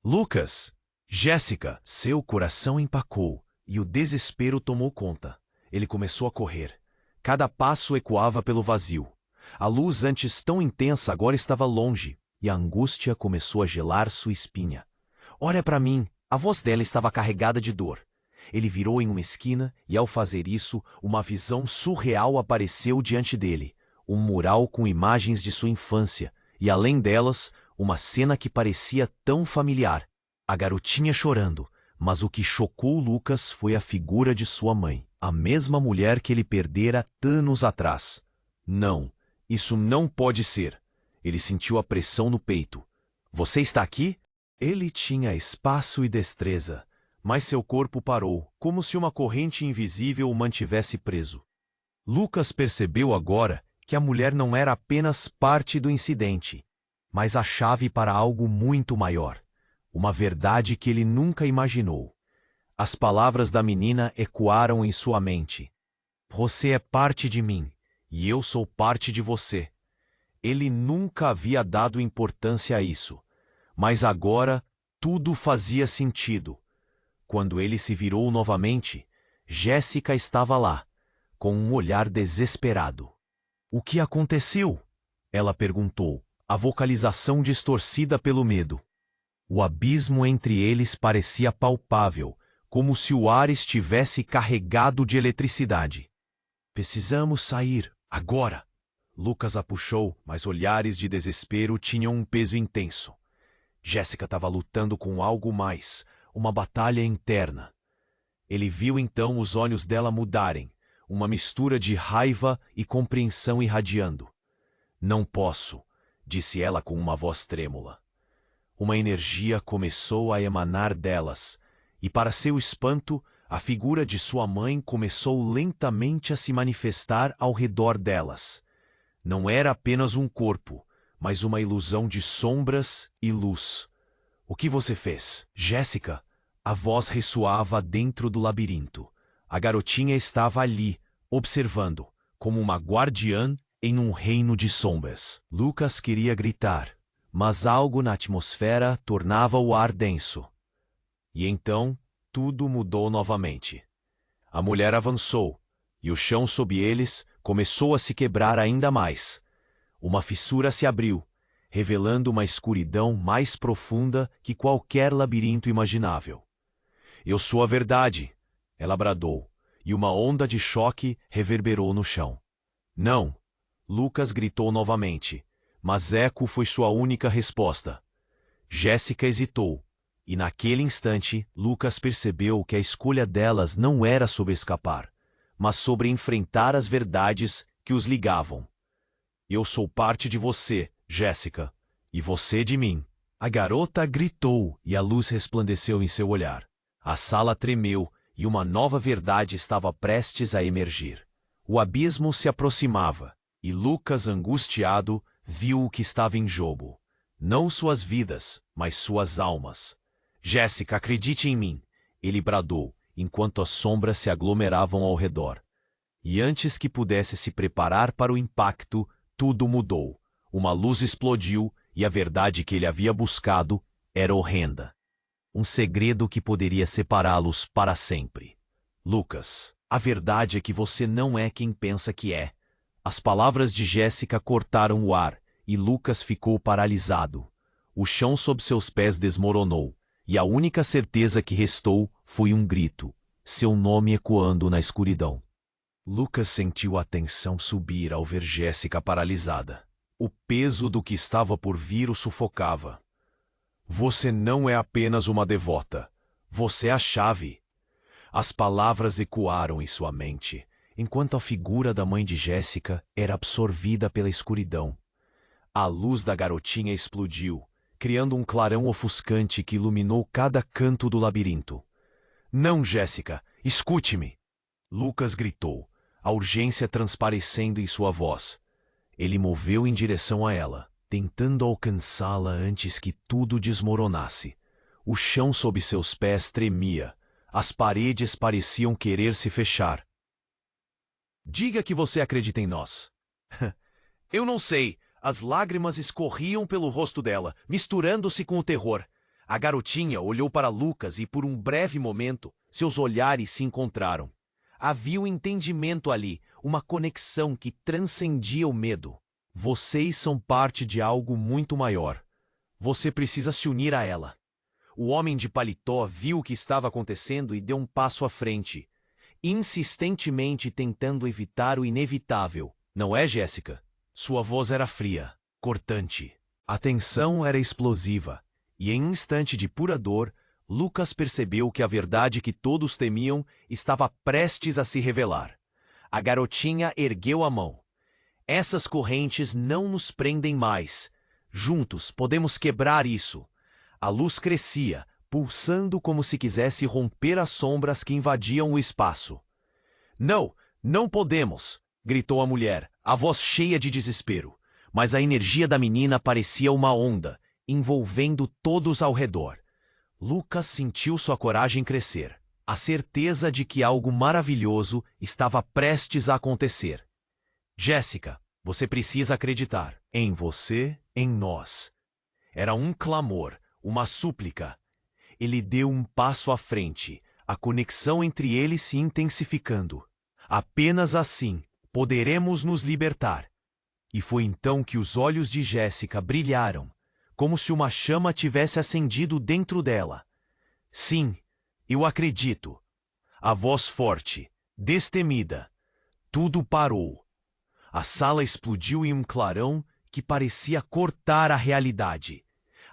Lucas! Jéssica! Seu coração empacou, e o desespero tomou conta. Ele começou a correr. Cada passo ecoava pelo vazio. A luz antes tão intensa agora estava longe, e a angústia começou a gelar sua espinha. Olha para mim! A voz dela estava carregada de dor. Ele virou em uma esquina e, ao fazer isso, uma visão surreal apareceu diante dele. Um mural com imagens de sua infância, e além delas, uma cena que parecia tão familiar. A garotinha chorando, mas o que chocou Lucas foi a figura de sua mãe, a mesma mulher que ele perdera anos atrás. Não, isso não pode ser. Ele sentiu a pressão no peito. Você está aqui? Ele tinha espaço e destreza, mas seu corpo parou, como se uma corrente invisível o mantivesse preso. Lucas percebeu agora que a mulher não era apenas parte do incidente, mas a chave para algo muito maior, uma verdade que ele nunca imaginou. As palavras da menina ecoaram em sua mente. Você é parte de mim, e eu sou parte de você. Ele nunca havia dado importância a isso, mas agora tudo fazia sentido. Quando ele se virou novamente, Jéssica estava lá, com um olhar desesperado. O que aconteceu? Ela perguntou, a vocalização distorcida pelo medo. O abismo entre eles parecia palpável, como se o ar estivesse carregado de eletricidade. Precisamos sair, agora! Lucas a puxou, mas olhares de desespero tinham um peso intenso. Jéssica estava lutando com algo mais, uma batalha interna. Ele viu então os olhos dela mudarem, uma mistura de raiva e compreensão irradiando. Não posso, disse ela com uma voz trêmula. Uma energia começou a emanar delas, e para seu espanto, a figura de sua mãe começou lentamente a se manifestar ao redor delas. Não era apenas um corpo, mas uma ilusão de sombras e luz. O que você fez? Jéssica? A voz ressoava dentro do labirinto. A garotinha estava ali, observando, como uma guardiã em um reino de sombras. Lucas queria gritar, mas algo na atmosfera tornava o ar denso. E então, tudo mudou novamente. A mulher avançou, e o chão sob eles começou a se quebrar ainda mais. Uma fissura se abriu, revelando uma escuridão mais profunda que qualquer labirinto imaginável. Eu sou a verdade, ela bradou, e uma onda de choque reverberou no chão. Não, Lucas gritou novamente, mas eco foi sua única resposta. Jéssica hesitou, e naquele instante Lucas percebeu que a escolha delas não era sobre escapar, mas sobre enfrentar as verdades que os ligavam. Eu sou parte de você, Jéssica, e você de mim. A garota gritou e a luz resplandeceu em seu olhar. A sala tremeu e uma nova verdade estava prestes a emergir. O abismo se aproximava e Lucas, angustiado, viu o que estava em jogo. Não suas vidas, mas suas almas. Jéssica, acredite em mim, ele bradou, enquanto as sombras se aglomeravam ao redor. E antes que pudesse se preparar para o impacto, tudo mudou. Uma luz explodiu e a verdade que ele havia buscado era horrenda. Um segredo que poderia separá-los para sempre. Lucas, a verdade é que você não é quem pensa que é. As palavras de Jéssica cortaram o ar e Lucas ficou paralisado. O chão sob seus pés desmoronou e a única certeza que restou foi um grito, seu nome ecoando na escuridão. Lucas sentiu a tensão subir ao ver Jéssica paralisada. O peso do que estava por vir o sufocava. Você não é apenas uma devota. Você é a chave. As palavras ecoaram em sua mente, enquanto a figura da mãe de Jéssica era absorvida pela escuridão. A luz da garotinha explodiu, criando um clarão ofuscante que iluminou cada canto do labirinto. Não, Jéssica, escute-me! Lucas gritou, a urgência transparecendo em sua voz. Ele moveu em direção a ela, tentando alcançá-la antes que tudo desmoronasse. O chão sob seus pés tremia. As paredes pareciam querer se fechar. Diga que você acredita em nós. Eu não sei. As lágrimas escorriam pelo rosto dela, misturando-se com o terror. A garotinha olhou para Lucas e, por um breve momento, seus olhares se encontraram. Havia um entendimento ali, uma conexão que transcendia o medo. Vocês são parte de algo muito maior. Você precisa se unir a ela. O homem de paletó viu o que estava acontecendo e deu um passo à frente, insistentemente tentando evitar o inevitável. Não é, Jéssica? Sua voz era fria, cortante. A tensão era explosiva, e em um instante de pura dor, Lucas percebeu que a verdade que todos temiam estava prestes a se revelar. A garotinha ergueu a mão. Essas correntes não nos prendem mais. Juntos podemos quebrar isso. A luz crescia, pulsando como se quisesse romper as sombras que invadiam o espaço. Não, não podemos, gritou a mulher, a voz cheia de desespero. Mas a energia da menina parecia uma onda, envolvendo todos ao redor. Lucas sentiu sua coragem crescer, a certeza de que algo maravilhoso estava prestes a acontecer. Jéssica, você precisa acreditar em você, em nós. Era um clamor, uma súplica. Ele deu um passo à frente, a conexão entre eles se intensificando. Apenas assim poderemos nos libertar. E foi então que os olhos de Jéssica brilharam, como se uma chama tivesse acendido dentro dela. Sim, eu acredito. A voz forte, destemida. Tudo parou. A sala explodiu em um clarão que parecia cortar a realidade.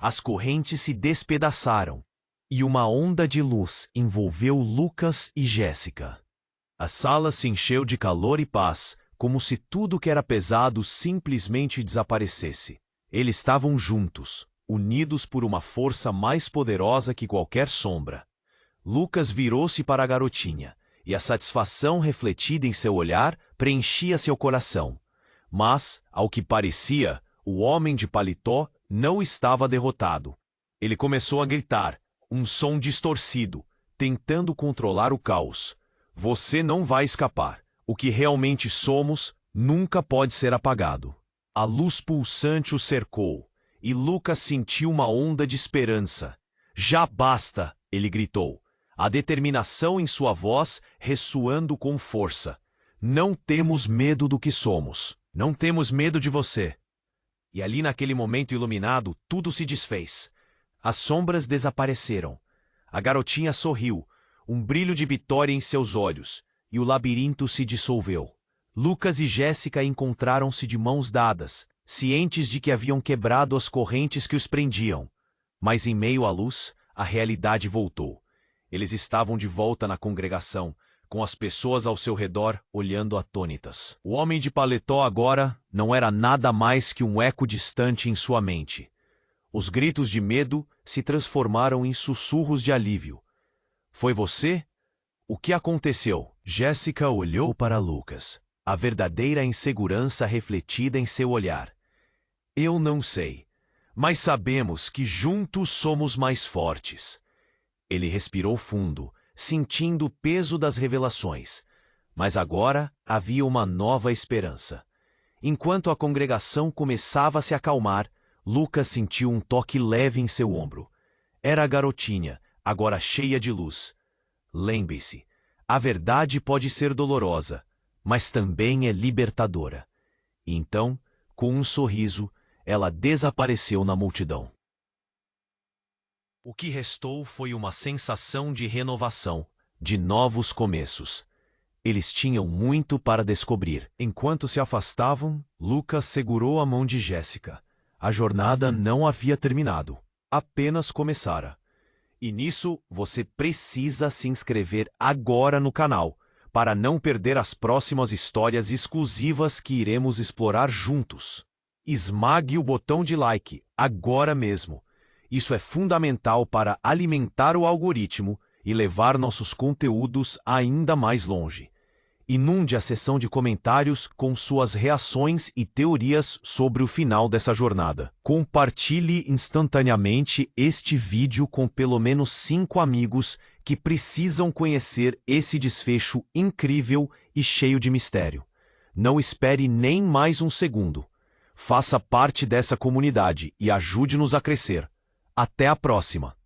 As correntes se despedaçaram, e uma onda de luz envolveu Lucas e Jéssica. A sala se encheu de calor e paz, como se tudo que era pesado simplesmente desaparecesse. Eles estavam juntos, unidos por uma força mais poderosa que qualquer sombra. Lucas virou-se para a garotinha, e a satisfação refletida em seu olhar preenchia seu coração. Mas, ao que parecia, o homem de paletó não estava derrotado. Ele começou a gritar, um som distorcido, tentando controlar o caos. Você não vai escapar. O que realmente somos nunca pode ser apagado. A luz pulsante o cercou, e Lucas sentiu uma onda de esperança. Já basta, ele gritou, a determinação em sua voz ressoando com força. Não temos medo do que somos. Não temos medo de você. E ali naquele momento iluminado, tudo se desfez. As sombras desapareceram. A garotinha sorriu, um brilho de vitória em seus olhos, e o labirinto se dissolveu. Lucas e Jéssica encontraram-se de mãos dadas, cientes de que haviam quebrado as correntes que os prendiam. Mas em meio à luz, a realidade voltou. Eles estavam de volta na congregação, com as pessoas ao seu redor olhando atônitas. O homem de paletó agora não era nada mais que um eco distante em sua mente. Os gritos de medo se transformaram em sussurros de alívio. Foi você? O que aconteceu? Jéssica olhou para Lucas, a verdadeira insegurança refletida em seu olhar. Eu não sei, mas sabemos que juntos somos mais fortes. Ele respirou fundo, sentindo o peso das revelações. Mas agora havia uma nova esperança. Enquanto a congregação começava a se acalmar, Lucas sentiu um toque leve em seu ombro. Era a garotinha, agora cheia de luz. Lembre-se, a verdade pode ser dolorosa, mas também é libertadora. E então, com um sorriso, ela desapareceu na multidão. O que restou foi uma sensação de renovação, de novos começos. Eles tinham muito para descobrir. Enquanto se afastavam, Lucas segurou a mão de Jéssica. A jornada não havia terminado, apenas começara. E nisso, você precisa se inscrever agora no canal, para não perder as próximas histórias exclusivas que iremos explorar juntos. Esmague o botão de like, agora mesmo. Isso é fundamental para alimentar o algoritmo e levar nossos conteúdos ainda mais longe. Inunde a seção de comentários com suas reações e teorias sobre o final dessa jornada. Compartilhe instantaneamente este vídeo com pelo menos 5 amigos que precisam conhecer esse desfecho incrível e cheio de mistério. Não espere nem mais um segundo. Faça parte dessa comunidade e ajude-nos a crescer. Até a próxima!